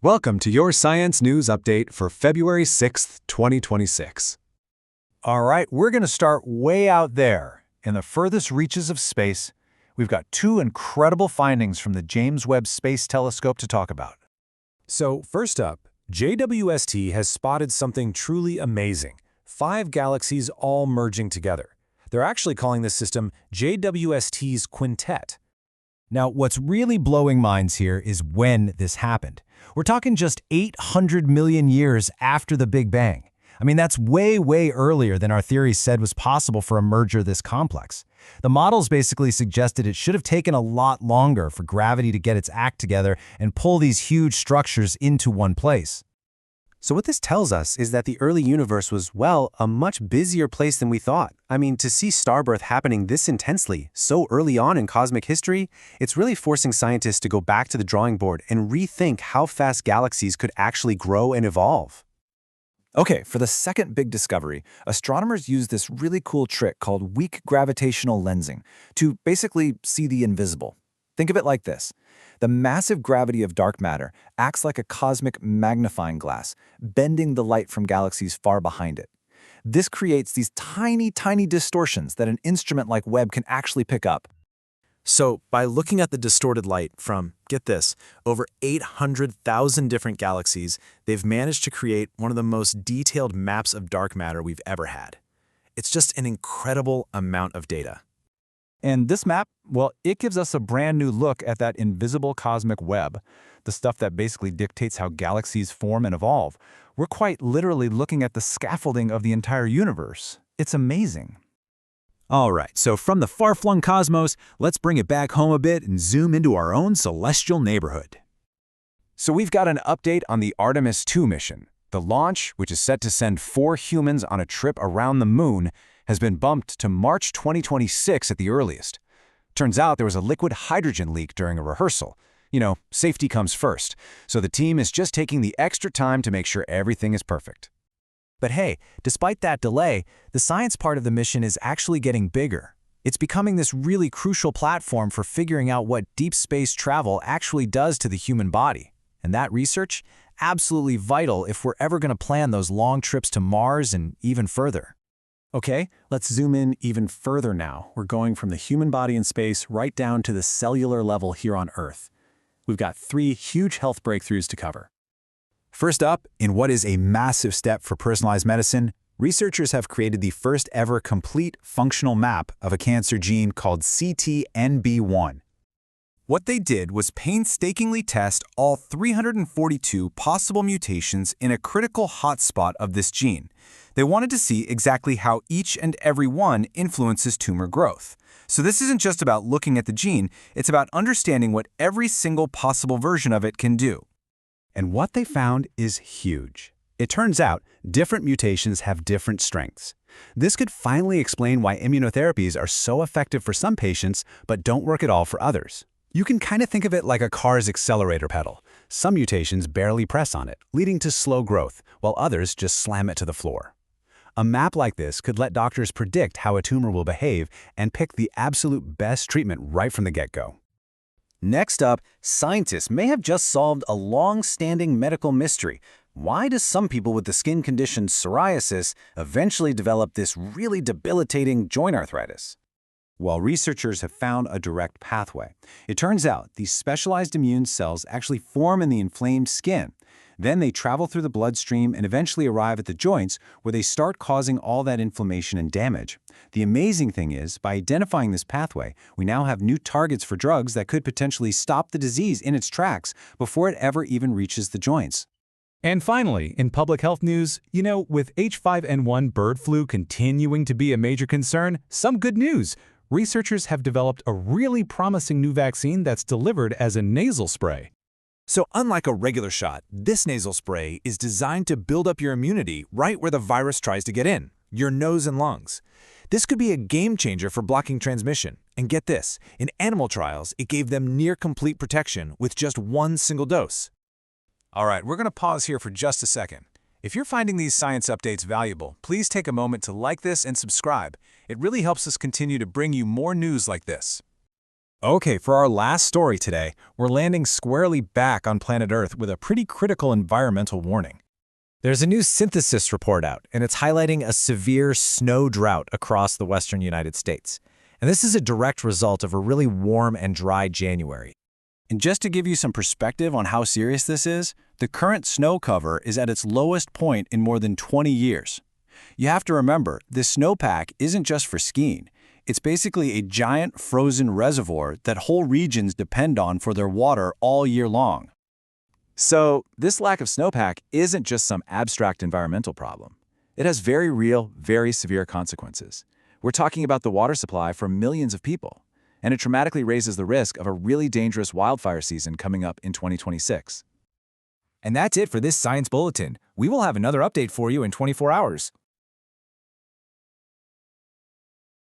Welcome to your Science News Update for February 6th, 2026. All right, we're going to start way out there in the furthest reaches of space. We've got two incredible findings from the James Webb Space Telescope to talk about. So, first up, JWST has spotted something truly amazing: 5 galaxies all merging together. They're actually calling this system JWST's Quintet. Now, what's really blowing minds here is when this happened. We're talking just 800 million years after the Big Bang. I mean, that's way earlier than our theory said was possible for a merger this complex. The models basically suggested it should have taken a lot longer for gravity to get its act together and pull these huge structures into one place. So what this tells us is that the early universe was, well, a much busier place than we thought. I mean, to see starbirth happening this intensely, so early on in cosmic history, it's really forcing scientists to go back to the drawing board and rethink how fast galaxies could actually grow and evolve. Okay, for the second big discovery, astronomers use this really cool trick called weak gravitational lensing to basically see the invisible. Think of it like this. The massive gravity of dark matter acts like a cosmic magnifying glass, bending the light from galaxies far behind it. This creates these tiny distortions that an instrument like Webb can actually pick up. So, by looking at the distorted light from, get this, over 800,000 different galaxies, they've managed to create one of the most detailed maps of dark matter we've ever had. It's just an incredible amount of data. And this map, well, it gives us a brand new look at that invisible cosmic web, the stuff that basically dictates how galaxies form and evolve. We're quite literally looking at the scaffolding of the entire universe. It's amazing. All right, so from the far-flung cosmos, let's bring it back home a bit and zoom into our own celestial neighborhood. So we've got an update on the Artemis II mission. The launch, which is set to send 4 humans on a trip around the moon, has been bumped to March 2026 at the earliest. Turns out there was a liquid hydrogen leak during a rehearsal. You know, safety comes first, so the team is just taking the extra time to make sure everything is perfect. But hey, despite that delay, the science part of the mission is actually getting bigger. It's becoming this really crucial platform for figuring out what deep space travel actually does to the human body. And that research, absolutely vital if we're ever going to plan those long trips to Mars and even further. Okay, let's zoom in even further now. We're going from the human body in space right down to the cellular level here on Earth. We've got 3 huge health breakthroughs to cover. First up, in what is a massive step for personalized medicine, researchers have created the first ever complete functional map of a cancer gene called CTNB1. What they did was painstakingly test all 342 possible mutations in a critical hotspot of this gene. They wanted to see exactly how each and every one influences tumor growth. So this isn't just about looking at the gene, it's about understanding what every single possible version of it can do. And what they found is huge. It turns out different mutations have different strengths. This could finally explain why immunotherapies are so effective for some patients but don't work at all for others. You can kind of think of it like a car's accelerator pedal. Some mutations barely press on it, leading to slow growth, while others just slam it to the floor. A map like this could let doctors predict how a tumor will behave and pick the absolute best treatment right from the get-go. Next up, scientists may have just solved a long-standing medical mystery. Why do some people with the skin condition psoriasis eventually develop this really debilitating joint arthritis? Well, researchers have found a direct pathway. It turns out these specialized immune cells actually form in the inflamed skin. Then they travel through the bloodstream and eventually arrive at the joints where they start causing all that inflammation and damage. The amazing thing is, by identifying this pathway, we now have new targets for drugs that could potentially stop the disease in its tracks before it ever even reaches the joints. And finally, in public health news, with H5N1 bird flu continuing to be a major concern, some good news. Researchers have developed a really promising new vaccine that's delivered as a nasal spray. So unlike a regular shot, this nasal spray is designed to build up your immunity right where the virus tries to get in, your nose and lungs. This could be a game changer for blocking transmission. And get this, in animal trials, it gave them near complete protection with just 1 single dose. All right, we're going to pause here for just a second. If you're finding these science updates valuable, please take a moment to like this and subscribe. It really helps us continue to bring you more news like this. Okay, for our last story today, we're landing squarely back on planet Earth with a pretty critical environmental warning. There's a new synthesis report out, and it's highlighting a severe snow drought across the western United States. And this is a direct result of a really warm and dry January. And just to give you some perspective on how serious this is, the current snow cover is at its lowest point in more than 20 years. You have to remember, this snowpack isn't just for skiing. It's basically a giant frozen reservoir that whole regions depend on for their water all year long. So, this lack of snowpack isn't just some abstract environmental problem. It has very real, very severe consequences. We're talking about the water supply for millions of people, and it dramatically raises the risk of a really dangerous wildfire season coming up in 2026. And that's it for this Science Bulletin. We will have another update for you in 24 hours.